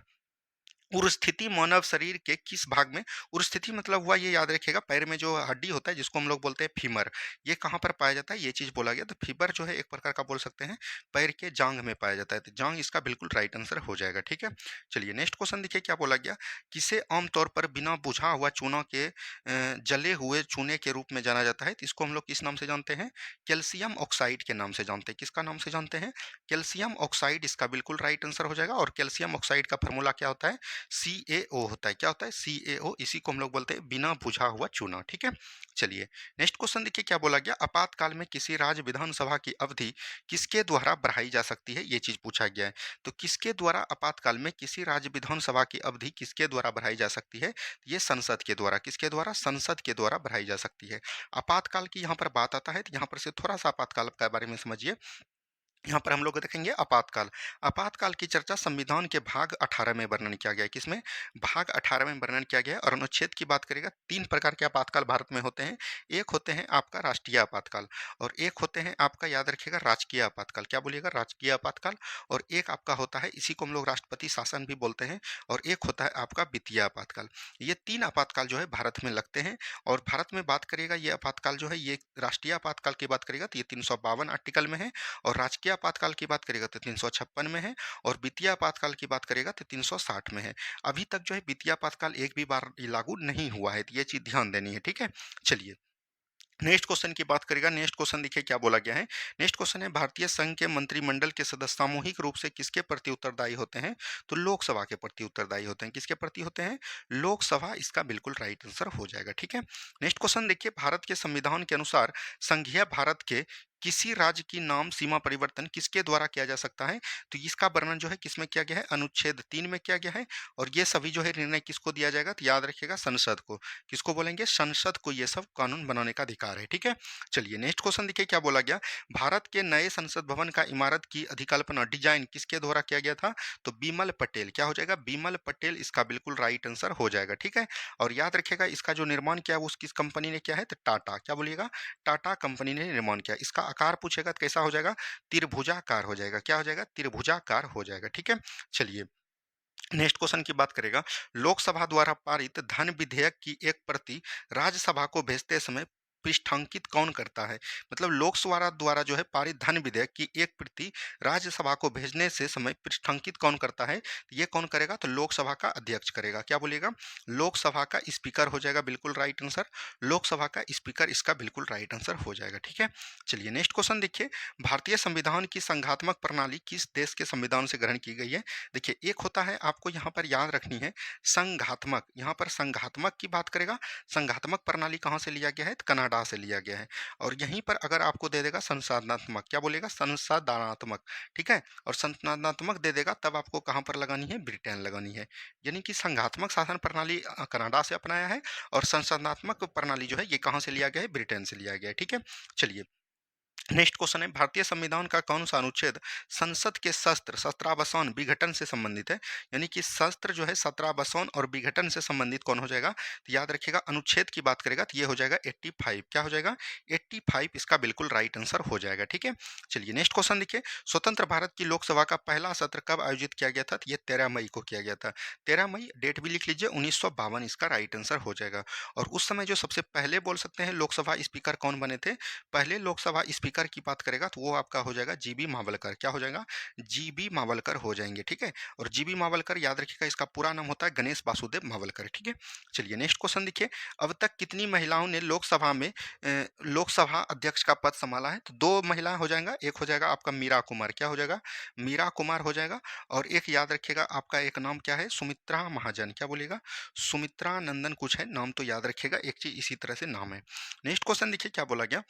उरस्थिति मानव शरीर के किस भाग में? उरस्थिति मतलब हुआ, ये याद रखिएगा, पैर में जो हड्डी होता है जिसको हम लोग बोलते हैं फीमर, ये कहाँ पर पाया जाता है? ये चीज बोला गया। तो फीमर जो है एक प्रकार का बोल सकते हैं पैर के जांग में पाया जाता है। तो जांग इसका बिल्कुल राइट आंसर हो जाएगा, ठीक है? चलिए, नेक्स्ट क्वेश्चन देखिए क्या बोला गया। किसे आमतौर पर बिना बुझा हुआ चूना के जले हुए चूने के रूप में जाना जाता है? तो इसको हम लोग किस नाम से जानते हैं? कैल्शियम ऑक्साइड के नाम से जानते हैं। किसका नाम से जानते हैं? कैल्शियम ऑक्साइड इसका बिल्कुल राइट आंसर हो जाएगा। और कैल्शियम ऑक्साइड का फॉर्मूला क्या होता है? CAO होता है, क्या होता है? CAO, इसी को हम लोग बोलते हैं बिना बुझा हुआ चूना, ठीक है? चलिए, नेक्स्ट क्वेश्चन देखिए क्या बोला गया, आपातकाल में किसी राज्य विधानसभा की अवधि किसके द्वारा बढ़ाई जा सकती है, ये चीज पूछा गया है। तो किसके द्वारा आपातकाल में किसी राज्य विधानसभा की अवधि किसके द्वारा बढ़ाई जा सकती है? ये संसद के द्वारा, किसके द्वारा? संसद के द्वारा बढ़ाई जा सकती है। आपातकाल की यहाँ पर बात आता है, तो यहाँ पर से थोड़ा सा आपातकाल के बारे में समझिए। यहाँ पर हम लोग देखेंगे आपातकाल। आपातकाल की चर्चा संविधान के भाग 18 में वर्णन किया गया है। किसमें? भाग 18 में वर्णन किया गया है। और अनुच्छेद की बात करेगा, 3 प्रकार के आपातकाल भारत में होते हैं। एक होते हैं आपका राष्ट्रीय आपातकाल, और एक होते हैं आपका, याद रखिएगा, राजकीय आपातकाल। क्या बोलिएगा? राजकीय आपातकाल। और एक आपका होता है, इसी को हम लोग राष्ट्रपति शासन भी बोलते हैं, और एक होता है आपका वित्तीय आपातकाल। ये 3 आपातकाल जो है भारत में लगते हैं। और भारत में बात करिएगा, ये आपातकाल जो है, ये राष्ट्रीय आपातकाल की बात करेगा तो ये 352 आर्टिकल में है, और राजकीय आपातकाल की बात करेगा तो 356 में है, और वित्तीय आपातकाल की बात करेगा तो 360 में है। अभी तक जो है वित्तीय आपातकाल एक भी बार लागू नहीं हुआ है, तो ये चीज ध्यान देनी है, ठीक है? चलिए, नेक्स्ट क्वेश्चन की बात करेगा। नेक्स्ट क्वेश्चन देखिए क्या बोला गया है। नेक्स्ट क्वेश्चन है, भारतीय संघ के मंत्रिमंडल के सदस्य सामूहिक रूप से किसके प्रति उत्तरदायी होते हैं? तो लोकसभा के प्रति उत्तरदायी होते हैं। किसके प्रति होते हैं? लोकसभा, इसका बिल्कुल राइट आंसर हो जाएगा, ठीक है? नेक्स्ट क्वेश्चन देखिए, भारत के संविधान के अनुसार संघीय भारत के किसी राज्य की नाम सीमा परिवर्तन किसके द्वारा किया जा सकता है? तो इसका वर्णन जो है किसमें किया गया है? अनुच्छेद 3 में किया गया है। और ये सभी जो है निर्णय किसको दिया जाएगा? तो याद रखिएगा, संसद को। किसको बोलेंगे? संसद को ये सब कानून बनाने का अधिकार है, ठीक है? चलिए, नेक्स्ट क्वेश्चन देखिए क्या बोला गया। भारत के नए संसद भवन का इमारत की अधिकल्पना, डिजाइन किसके द्वारा किया गया था? तो बिमल पटेल। क्या हो जाएगा? बिमल पटेल, इसका बिल्कुल राइट आंसर हो जाएगा, ठीक है? और याद रखिएगा, इसका जो निर्माण किया है वो किस कंपनी ने किया है? तो टाटा। क्या बोलिएगा? टाटा कंपनी ने निर्माण किया। इसका आकार पूछेगा तो कैसा हो जाएगा? त्रिभुजाकार हो जाएगा। क्या हो जाएगा? त्रिभुजाकार हो जाएगा, ठीक है? चलिए, नेक्स्ट क्वेश्चन की बात करेगा। लोकसभा द्वारा पारित धन विधेयक की एक प्रति राज्यसभा को भेजते समय पृष्ठांकित कौन करता है? मतलब लोकसभा द्वारा जो है पारित धन विधेयक की एक प्रति राज्यसभा को भेजने से समय पृष्ठांकित कौन करता है? तो ये कौन करेगा? तो लोकसभा का अध्यक्ष करेगा। क्या बोलिएगा? लोकसभा का स्पीकर हो जाएगा, बिल्कुल राइट आंसर। लोकसभा का स्पीकर, इसका बिल्कुल राइट आंसर हो जाएगा, ठीक है? चलिए, नेक्स्ट क्वेश्चन देखिए, भारतीय संविधान की संघात्मक प्रणाली किस देश के संविधान से ग्रहण की गई है? देखिए, एक होता है, आपको यहाँ पर याद रखनी है, संघात्मक। यहाँ पर संघात्मक की बात करेगा। संघात्मक प्रणाली कहाँ से लिया गया है? तो कनाडा से लिया गया है। और यहीं पर अगर आपको दे देगा संसाधनात्मक, क्या बोलेगा? संसाधनात्मक, ठीक है? और संसाधनात्मक दे देगा, तब आपको कहाँ पर लगानी है? ब्रिटेन लगानी है। यानी कि संघात्मक शासन प्रणाली कनाडा से अपनाया है, और संसाधनात्मक प्रणाली जो है ये कहाँ से लिया गया है? ब्रिटेन से लिया गया है, ठीक है? चलिए, नेक्स्ट क्वेश्चन है, भारतीय संविधान का कौन सा अनुच्छेद संसद के शस्त्र, शस्त्रावसान, विघटन से संबंधित है? यानी कि शस्त्र जो है शस्त्रावसान और विघटन से संबंधित कौन हो जाएगा? तो याद रखिएगा, अनुच्छेद की बात करेगा तो ये हो जाएगा 85। क्या हो जाएगा? 85, इसका बिल्कुल राइट आंसर हो जाएगा, ठीक है? चलिए, नेक्स्ट क्वेश्चन देखिए, स्वतंत्र भारत की लोकसभा का पहला सत्र कब आयोजित किया गया था? तो ये 13 मई को किया गया था। 13 मई, डेट भी लिख लीजिए, 1952, इसका राइट आंसर हो जाएगा। और उस समय जो सबसे पहले बोल सकते हैं लोकसभा स्पीकर कौन बने थे? पहले लोकसभा स्पीकर की बात करेगा तो वो आपका हो जाएगा जीबी मावलकर। क्या हो जाएगा? जीबी मावलकर हो जाएंगे, ठीक है? और जीबी मावलकर, याद रखिएगा, इसका पूरा नाम होता है गणेश वासुदेव मावलकर, ठीक है? चलिए, नेक्स्ट क्वेश्चन देखिए, अब तक कितनी महिलाओं ने लोकसभा में लोकसभा अध्यक्ष का पद संभाला है? तो 2 महिलाएं हो जाएगा। एक हो जाएगा आपका मीरा कुमार। क्या हो जाएगा? मीरा कुमार हो जाएगा। और एक याद रखिएगा, आपका एक नाम क्या है? सुमित्रा महाजन। क्या बोलेगा? सुमित्रा नंदन कुछ है नाम, तो याद रखिएगा, एक चीज इसी तरह से नाम है। नेक्स्ट क्वेश्चन देखिए क्या बोला गया,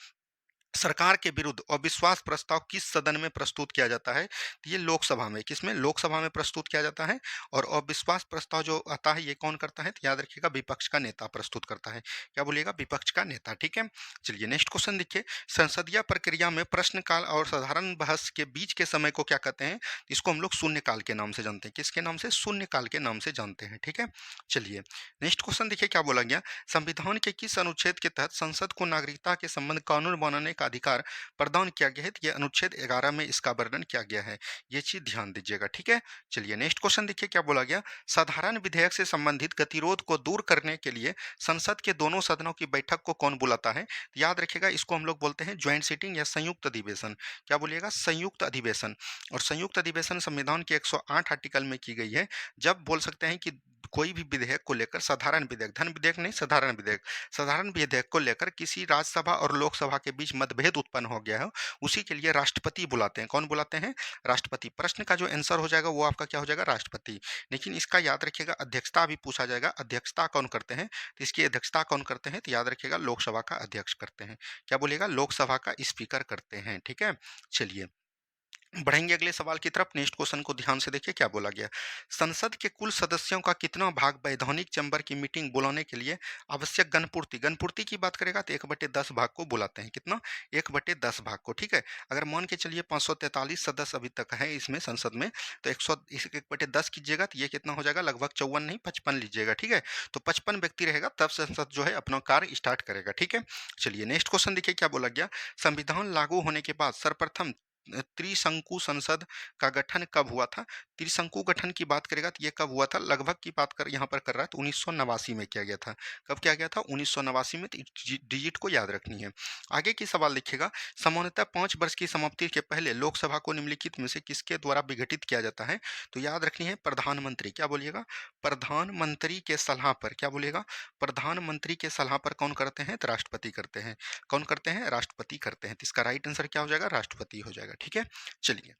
सरकार के विरुद्ध अविश्वास प्रस्ताव किस सदन में प्रस्तुत किया जाता है? तो ये लोकसभा में। किसमें? लोकसभा में प्रस्तुत किया जाता है। और अविश्वास प्रस्ताव जो आता है ये कौन करता है? तो याद रखिएगा, विपक्ष का नेता प्रस्तुत करता है। क्या बोलिएगा? विपक्ष का नेता, ठीक है? चलिए, नेक्स्ट क्वेश्चन देखिए, संसदीय प्रक्रिया में प्रश्नकाल और साधारण बहस के बीच के समय को क्या कहते हैं? इसको हम लोग शून्यकाल के नाम से जानते हैं। किसके नाम से? शून्यकाल के नाम से जानते हैं, ठीक है? चलिए, नेक्स्ट क्वेश्चन देखिए क्या बोला गया, संविधान के किस अनुच्छेद के तहत संसद को नागरिकता के संबंध कानून बनाने का अधिकार प्रदान किया गया है? तो ये अनुच्छेद 11 में इसका वर्णन किया गया है। ये चीज ध्यान दीजिएगा, ठीक है? चलिए, नेक्स्ट क्वेश्चन देखिए क्या बोला गया, साधारण विधेयक से संबंधित गतिरोध को दूर करने के लिए संसद के दोनों सदनों की बैठक को कौन बुलाता है? तो याद रखिएगा, इसको हम लोग बोलते हैं ज्वाइंट सीटिंग या संयुक्त अधिवेशन। क्या बोलिएगा? संयुक्त अधिवेशन। और संयुक्त अधिवेशन संविधान के 108 आर्टिकल में की गई है। जब बोल सकते हैं कि कोई भी विधेयक को लेकर, साधारण विधेयक, धन विधेयक नहीं, साधारण विधेयक को लेकर किसी राज्यसभा और लोकसभा के बीच मतभेद उत्पन्न हो गया है, उसी के लिए राष्ट्रपति बुलाते हैं। कौन बुलाते हैं? राष्ट्रपति। प्रश्न का जो आंसर हो जाएगा वो आपका क्या हो जाएगा? राष्ट्रपति। लेकिन इसका याद रखिएगा, अध्यक्षता भी पूछा जाएगा। अध्यक्षता कौन करते हैं? तो इसकी अध्यक्षता कौन करते हैं? तो याद रखिएगा, लोकसभा का अध्यक्ष करते हैं। क्या बोलिएगा? लोकसभा का स्पीकर करते हैं। ठीक है, चलिए बढ़ेंगे अगले सवाल की तरफ। नेक्स्ट क्वेश्चन को ध्यान से देखिए क्या बोला गया। संसद के कुल सदस्यों का कितना भाग वैधानिक चैम्बर की मीटिंग बुलाने के लिए आवश्यक गणपूर्ति, गणपूर्ति की बात करेगा तो 1/10 भाग को बुलाते हैं। कितना? 1/10 भाग को। ठीक है, अगर मान के चलिए 543 सदस्य अभी तक है इसमें संसद में, तो 1/10 कीजिएगा तो ये कितना हो जाएगा? लगभग 54 नहीं 55 लीजिएगा। ठीक है, तो 55 व्यक्ति रहेगा तब संसद जो है अपना कार्य स्टार्ट करेगा। ठीक है, चलिए नेक्स्ट क्वेश्चन देखिए क्या बोला गया। संविधान लागू होने के बाद सर्वप्रथम त्रिशंकु संसद का गठन कब हुआ था? त्रिशंकु गठन की बात करेगा तो ये कब हुआ था? लगभग की बात कर यहाँ पर कर रहा है तो 1989 में किया गया था। कब किया गया था? 1989 में। तो डिजिट को याद रखनी है। आगे की सवाल लिखिएगा। सामान्यतः 5 वर्ष की समाप्ति के पहले लोकसभा को निम्नलिखित में से किसके द्वारा विघटित किया जाता है? तो याद रखनी है प्रधानमंत्री। क्या बोलिएगा? प्रधानमंत्री के सलाह पर। क्या बोलिएगा? प्रधानमंत्री के सलाह पर कौन करते हैं? तो राष्ट्रपति करते हैं। कौन करते हैं? राष्ट्रपति करते हैं। तो इसका राइट आंसर क्या हो जाएगा? राष्ट्रपति हो जाएगा। ठीक है, चलिए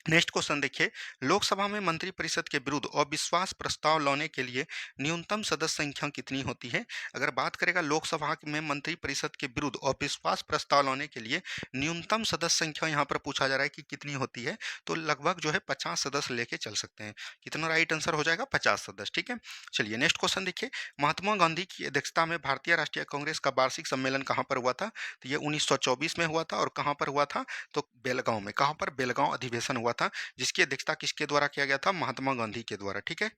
नेक्स्ट क्वेश्चन देखिए। लोकसभा में मंत्रिपरिषद के विरुद्ध अविश्वास प्रस्ताव लाने के लिए न्यूनतम सदस्य संख्या कितनी होती है? अगर बात करेगा लोकसभा में मंत्रिपरिषद के विरुद्ध अविश्वास प्रस्ताव लाने के लिए न्यूनतम सदस्य संख्या यहाँ पर पूछा जा रहा है कि कितनी होती है, तो लगभग जो है 50 सदस्य लेके चल सकते हैं। कितना राइट आंसर हो जाएगा? 50 सदस्य। ठीक है, चलिए नेक्स्ट क्वेश्चन देखिए। महात्मा गांधी की अध्यक्षता में भारतीय राष्ट्रीय कांग्रेस का वार्षिक सम्मेलन कहाँ पर हुआ था? तो ये 1924 में हुआ था। और कहाँ पर हुआ था? तो बेलगांव में। कहाँ पर? बेलगांव अधिवेशन हुआ था, जिसकी अध्यक्षता किसके द्वारा किया गया था? महात्मा गांधी के द्वारा। ठीक है,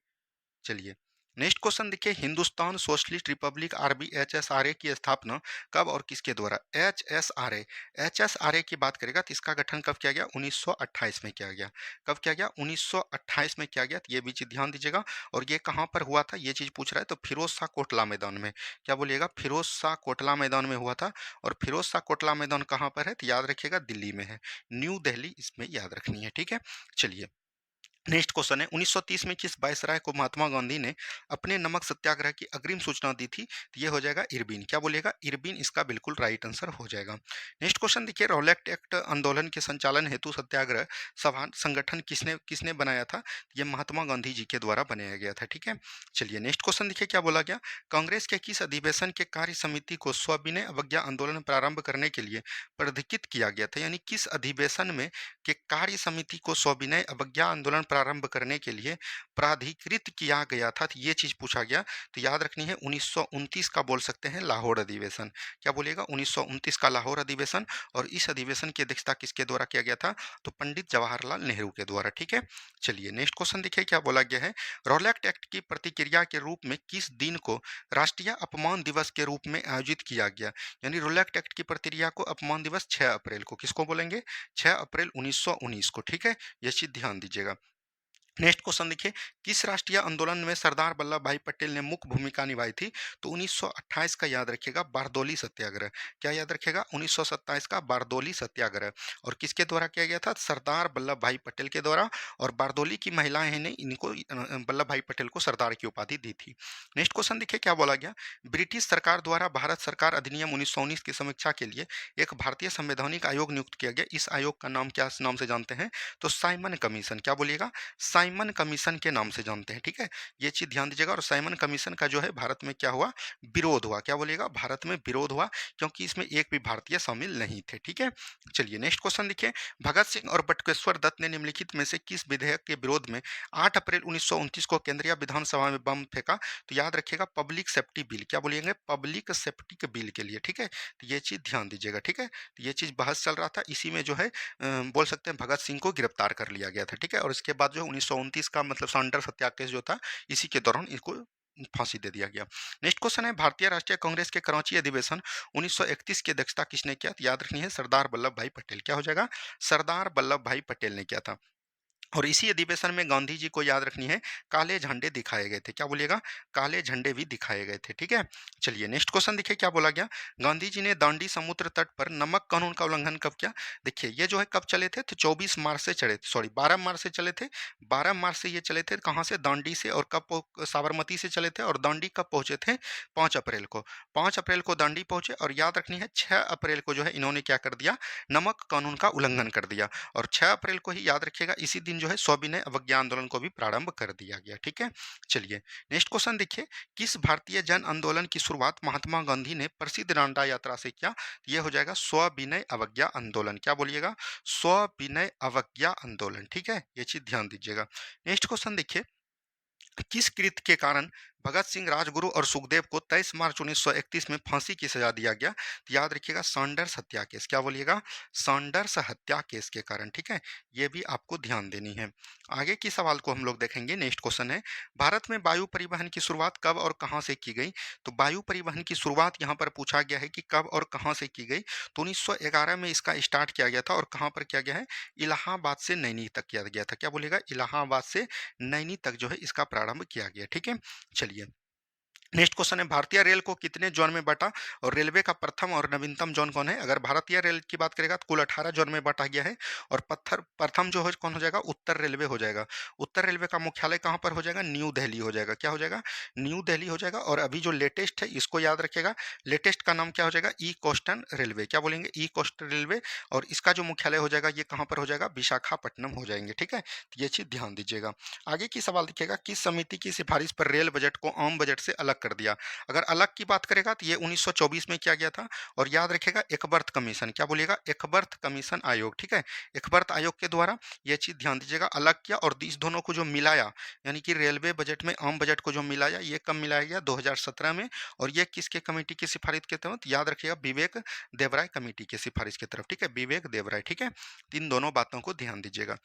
चलिए नेक्स्ट क्वेश्चन देखिए। हिंदुस्तान सोशलिस्ट रिपब्लिक RBHSRA की स्थापना कब और किसके द्वारा? एचएसआरए की बात करेगा तो इसका गठन कब किया गया? 1928 में किया गया। कब किया गया? 1928 में किया गया। तो ये भी चीज ध्यान दीजिएगा। और ये कहाँ पर हुआ था ये चीज पूछ रहा है, तो फिरोज शाह कोटला मैदान में। क्या बोलिएगा? फिरोज शाह कोटला मैदान में हुआ था। और फिरोज शाह कोटला मैदान कहाँ पर है? तो याद रखिएगा दिल्ली में है, न्यू दिल्ली इसमें याद रखनी है। ठीक है, चलिए नेक्स्ट क्वेश्चन है। 1930 में किस वायसराय को महात्मा गांधी ने अपने नमक सत्याग्रह की अग्रिम सूचना दी थी? तो ये हो जाएगा इरबिन। क्या बोलेगा? इरबिन इसका बिल्कुल राइट आंसर हो जाएगा। नेक्स्ट क्वेश्चन देखिए। रॉलेट एक्ट आंदोलन के संचालन हेतु सत्याग्रह सभा संगठन किसने किसने बनाया था? ये महात्मा गांधी जी के द्वारा बनाया गया था। ठीक है, चलिए नेक्स्ट क्वेश्चन देखिए क्या बोला गया। कांग्रेस के किस अधिवेशन के कार्य समिति को सविनय अवज्ञा आंदोलन प्रारंभ करने के लिए प्राधिकृत किया गया था? यानी किस अधिवेशन में के कार्य समिति को सविनय अवज्ञा आंदोलन प्रारंभ करने के लिए प्राधिकृत किया गया था? तो ये चीज पूछा गया। तो याद रखनी है 1929 का बोल सकते हैं लाहौर अधिवेशन। क्या बोलिएगा? 1929 का लाहौर अधिवेशन। और इस अधिवेशन की अध्यक्षता किसके द्वारा किया गया था? तो पंडित जवाहरलाल नेहरू के द्वारा। ठीक है, चलिए नेक्स्ट क्वेश्चन देखिए क्या बोला गया है। रॉलेट एक्ट की प्रतिक्रिया के रूप में किस दिन को राष्ट्रीय अपमान दिवस के रूप में आयोजित किया गया? यानी रॉलेट एक्ट की प्रतिक्रिया को अपमान दिवस 6 अप्रैल को। किसको बोलेंगे? 6 अप्रैल 1919 को। ठीक है, ये चीज ध्यान दीजिएगा। नेक्स्ट क्वेश्चन देखिए। किस राष्ट्रीय आंदोलन में सरदार वल्लभ भाई पटेल ने मुख्य भूमिका निभाई थी? तो 1928 का याद रखिएगा बारदौली सत्याग्रह। क्या याद रखिएगा? 1927 का बारदौली सत्याग्रह। और किसके द्वारा किया गया था? सरदार वल्लभ भाई पटेल के द्वारा। और बारदौली की महिलाएं ने इनको वल्लभ भाई पटेल को सरदार की उपाधि दी थी। नेक्स्ट क्वेश्चन देखिए क्या बोला गया। ब्रिटिश सरकार द्वारा भारत सरकार अधिनियम 1919 की समीक्षा के लिए एक भारतीय संवैधानिक आयोग नियुक्त किया गया। इस आयोग का नाम क्या नाम से जानते हैं? तो साइमन कमीशन। क्या बोलिएगा? साइमन कमीशन के नाम से जानते हैं। ठीक है, ये चीज ध्यान दीजिएगा। और साइमन कमीशन का जो है भारत में क्या हुआ? विरोध हुआ। क्या बोलिएगा? भारत में विरोध हुआ, क्योंकि इसमें एक भी भारतीय शामिल नहीं थे। ठीक है, चलिए नेक्स्ट क्वेश्चन देखिए। भगत सिंह और बटुकेश्वर दत्त ने निम्नलिखित में से किस विधेयक के विरोध में 8 अप्रैल 1929 को केंद्रीय विधानसभा में बम फेंका? तो याद रखिएगा पब्लिक सेफ्टी बिल। क्या बोलिएंगे? पब्लिक सेफ्टी के बिल के लिए। ठीक है, तो ये चीज ध्यान दीजिएगा। ठीक है, तो ये चीज बहस चल रहा था, इसी में जो है बोल सकते हैं भगत सिंह को गिरफ्तार कर लिया गया था। ठीक है, और इसके बाद जो 1929 का मतलब सरेंडर सत्याग्रह जो था, इसी के दौरान इनको फांसी दे दिया गया। नेक्स्ट क्वेश्चन है। भारतीय राष्ट्रीय कांग्रेस के कराची अधिवेशन 1931 की अध्यक्षता किसने किया? तो याद रखनी है सरदार वल्लभ भाई पटेल। क्या हो जाएगा? सरदार वल्लभ भाई पटेल ने किया था। और इसी अधिवेशन में गांधी जी को याद रखनी है, काले झंडे दिखाए गए थे। क्या बोलिएगा? काले झंडे भी दिखाए गए थे। ठीक है, चलिए नेक्स्ट क्वेश्चन देखिए क्या बोला गया। गांधी जी ने दांडी समुद्र तट पर नमक कानून का उल्लंघन कब किया? देखिए ये जो है कब चले थे, तो 24 मार्च से चले थे, सॉरी 12 मार्च से चले थे। 12 मार्च से ये चले थे कहाँ से? दांडी से। और कब साबरमती से चले थे, और दांडी कब पहुंचे थे? 5 अप्रैल को। 5 अप्रैल को दांडी पहुंचे, और याद रखनी है 6 अप्रैल को जो है इन्होंने क्या कर दिया? नमक कानून का उल्लंघन कर दिया। और 6 अप्रैल को ही याद रखिएगा, इसी दिन जो है सविनय अवज्ञा आंदोलन को भी प्रारंभ कर दिया गया। ठीक है, चलिए नेक्स्ट क्वेश्चन देखिए। किस भारतीय जन आंदोलन की शुरुआत महात्मा गांधी ने प्रसिद्ध डांडा यात्रा से किया? ये हो जाएगा सविनय अवज्ञा आंदोलन। क्या बोलिएगा? सविनय अवज्ञा आंदोलन। ठीक है, ये चीज ध्यान दीजिएगा। नेक्स्ट क्वेश्चन देखिए। किस कृत्य के कारण भगत सिंह, राजगुरु और सुखदेव को 23 मार्च 1931 में फांसी की सजा दिया गया? तो याद रखिएगा सॉन्डर्स हत्या केस। क्या बोलिएगा? सॉन्डर्स हत्या केस के कारण। ठीक है, ये भी आपको ध्यान देनी है। आगे की सवाल को हम लोग देखेंगे। नेक्स्ट क्वेश्चन है, भारत में वायु परिवहन की शुरुआत कब और कहां से की गई? तो वायु परिवहन की शुरुआत यहाँ पर पूछा गया है कि कब और कहां से की गई। तो 1911 में इसका स्टार्ट किया गया था, और कहां पर किया गया है? इलाहाबाद से नैनी तक किया गया था। क्या बोलेगा? इलाहाबाद से नैनी तक जो है इसका प्रारंभ किया गया। ठीक है, चलिए नेक्स्ट क्वेश्चन है, भारतीय रेल को कितने जोन में बांटा? और रेलवे का प्रथम और नवीनतम जोन कौन है? अगर भारतीय रेल की बात करेगा तो कुल 18 जोन में बांटा गया है। और पत्थर प्रथम जो है कौन हो जाएगा? उत्तर रेलवे हो जाएगा। उत्तर रेलवे का मुख्यालय कहाँ पर हो जाएगा? न्यू दिल्ली हो जाएगा। क्या हो जाएगा? न्यू दिल्ली हो जाएगा। और अभी जो लेटेस्ट है इसको याद रखिएगा, लेटेस्ट का नाम क्या हो जाएगा? ई कोस्टर्न रेलवे। क्या बोलेंगे? ई कोस्टर्न रेलवे। और इसका जो मुख्यालय हो जाएगा ये कहाँ पर हो जाएगा? विशाखापट्टनम हो जाएंगे। ठीक है, तो ये चीज ध्यान दीजिएगा। आगे की सवाल देखिएगा, किस समिति की सिफारिश पर रेल बजट को आम बजट से अलग कर दिया? अगर अलग की बात करेगा तो ये 1924 में किया गया था। और याद रखिएगा एकबर्थ कमीशन। क्या बोलिएगा? एकबर्थ कमीशन आयोग। ठीक है, एकबर्थ आयोग के द्वारा ये चीज ध्यान दीजिएगा अलग किया। और इस दोनों को जो मिलाया, यानी कि रेलवे बजट में आम बजट को जो मिलाया, ये कब मिलाया गया? 2017 में। और ये किसके कमेटी की सिफारिश के तहत? याद रखिएगा विवेक देवराय कमेटी की सिफारिश की तरफ। ठीक है, विवेक देवराय। ठीक है, इन दोनों बातों को ध्यान दीजिएगा।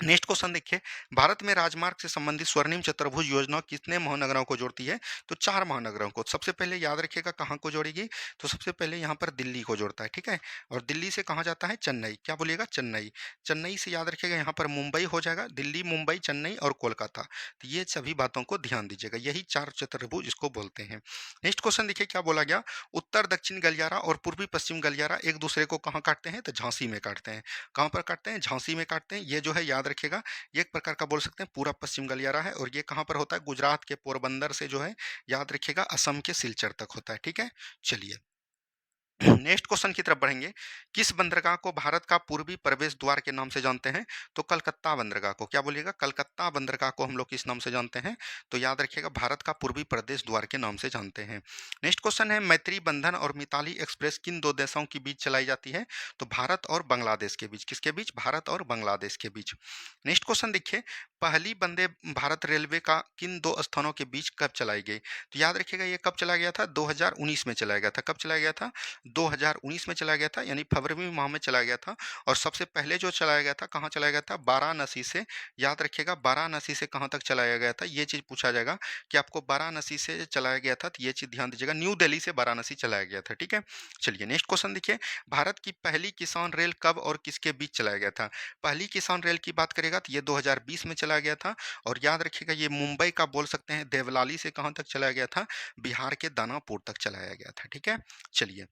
नेक्स्ट क्वेश्चन देखिए, भारत में राजमार्ग से संबंधित स्वर्णिम चतुर्भुज योजना कितने महानगरों को जोड़ती है? तो 4 महानगरों को। सबसे पहले याद रखिएगा कहाँ को जोड़ेगी? तो सबसे पहले यहाँ पर दिल्ली को जोड़ता है। ठीक है, और दिल्ली से कहाँ जाता है? चेन्नई। क्या बोलिएगा? चेन्नई। चेन्नई से याद रखिएगा यहाँ पर मुंबई हो जाएगा। दिल्ली, मुंबई, चेन्नई और कोलकाता। तो ये सभी बातों को ध्यान दीजिएगा, यही 4 चतुर्भुज इसको बोलते हैं। नेक्स्ट क्वेश्चन देखिए क्या बोला गया। उत्तर दक्षिण गलियारा और पूर्वी पश्चिम गलियारा एक दूसरे को कहाँ काटते हैं? तो झांसी में काटते हैं। कहाँ पर काटते हैं? झांसी में काटते हैं। ये जो है याद रखिएगा, ये एक प्रकार का बोल सकते हैं पूरा पश्चिम गलियारा है। और ये कहाँ पर होता है? गुजरात के पोरबंदर से जो है याद रखिएगा असम के सिलचर तक होता है। ठीक है, चलिए नेक्स्ट क्वेश्चन की तरफ बढ़ेंगे। किस बंदरगाह को भारत का पूर्वी प्रवेश द्वार के नाम से जानते हैं? तो कलकत्ता बंदरगाह को। क्या बोलिएगा? कलकत्ता बंदरगाह को हम लोग किस नाम से जानते हैं? तो याद रखिएगा भारत का पूर्वी प्रदेश द्वार के नाम से जानते हैं। नेक्स्ट क्वेश्चन है, मैत्री बंधन और मिताली एक्सप्रेस किन दो देशों के बीच चलाई जाती है? तो भारत और बांग्लादेश के बीच। किसके बीच? भारत और बांग्लादेश के बीच। नेक्स्ट क्वेश्चन देखिए, पहली वंदे भारत रेलवे का किन दो स्थानों के बीच कब चलाई गई? तो याद रखिएगा ये कब चला गया था? 2019 में चलाया गया था। कब चलाया गया था? 2019 में चला गया था, यानी फरवरी माह में चला गया था। और सबसे पहले जो चलाया गया था कहाँ चलाया गया था? वाराणसी से। याद रखिएगा वाराणसी से कहाँ तक चलाया गया था? ये चीज पूछा जाएगा कि आपको वाराणसी से चलाया गया था, तो ये चीज ध्यान दीजिएगा, न्यू दिल्ली से वाराणसी चलाया गया था। ठीक है, चलिए नेक्स्ट क्वेश्चन देखिए, भारत की पहली किसान रेल कब और किसके बीच चलाया गया था? पहली किसान रेल की बात करेगा तो ये 2020 में चला गया था। और याद रखिएगा ये मुंबई का बोल सकते हैं, देवलाली से कहाँ तक चलाया गया था? बिहार के दानापुर तक चलाया गया था। ठीक है, चलिए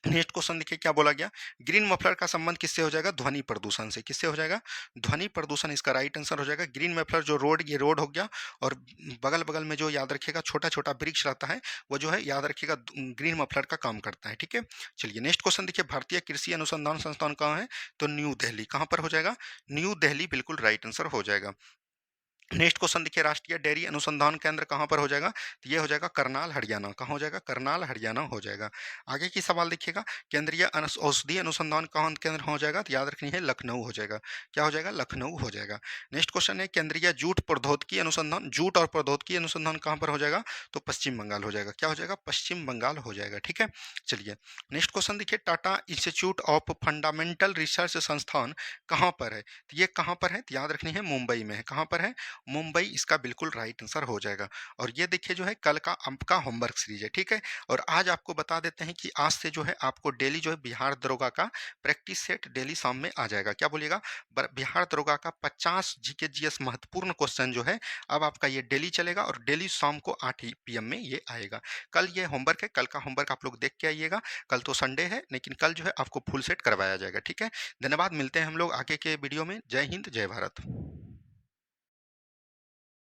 नेक्स्ट क्वेश्चन देखिए क्या बोला गया। ग्रीन मफलर का संबंध किससे हो जाएगा? ध्वनि प्रदूषण से। किससे हो जाएगा? ध्वनि प्रदूषण इसका राइट आंसर हो जाएगा। ग्रीन मफलर जो रोड, ये रोड हो गया। और बगल बगल में जो याद रखिएगा छोटा छोटा वृक्ष रहता है, वो जो है याद रखिएगा ग्रीन मफलर का काम करता है। ठीक है, चलिए नेक्स्ट क्वेश्चन देखिए, भारतीय कृषि अनुसंधान संस्थान कहाँ है? तो न्यू दिल्ली। कहाँ पर हो जाएगा? न्यू दिल्ली बिल्कुल राइट आंसर हो जाएगा। नेक्स्ट क्वेश्चन देखिए, राष्ट्रीय डेयरी अनुसंधान केंद्र कहाँ पर हो जाएगा? तो ये हो जाएगा करनाल हरियाणा। कहाँ हो जाएगा? करनाल हरियाणा हो जाएगा। आगे की सवाल देखिएगा, केंद्रीय औषधि अनुसंधान कहाँ केंद्र हो जाएगा? तो याद रखनी है लखनऊ हो जाएगा। क्या हो जाएगा? लखनऊ हो जाएगा। नेक्स्ट क्वेश्चन है, केंद्रीय जूट प्रौद्योगिकी अनुसंधान, जूट और प्रौद्योगिकी अनुसंधान कहाँ पर हो जाएगा? तो पश्चिम बंगाल हो जाएगा। क्या हो जाएगा? पश्चिम बंगाल हो जाएगा। ठीक है, चलिए नेक्स्ट क्वेश्चन देखिए, Tata institute of fundamental research संस्थान कहाँ पर है? तो ये कहाँ पर है? तो याद रखनी है मुंबई में है। कहाँ पर है? मुंबई इसका बिल्कुल राइट आंसर हो जाएगा। और ये देखिए जो है कल का आपका होमवर्क सीरीज है, ठीक है। और आज आपको बता देते हैं कि आज से जो है आपको डेली जो है बिहार दरोगा का प्रैक्टिस सेट डेली शाम में आ जाएगा। क्या बोलिएगा? बिहार दरोगा का 50 जीके जीएस महत्वपूर्ण क्वेश्चन जो है अब आपका ये डेली चलेगा और डेली शाम को 8 पीएम में ये आएगा। कल ये होमवर्क है, कल का होमवर्क आप लोग देख के आइएगा। कल तो संडे है, लेकिन कल जो है आपको फुल सेट करवाया जाएगा, ठीक है। धन्यवाद, मिलते हैं हम लोग आगे के वीडियो में। जय हिंद, जय भारत।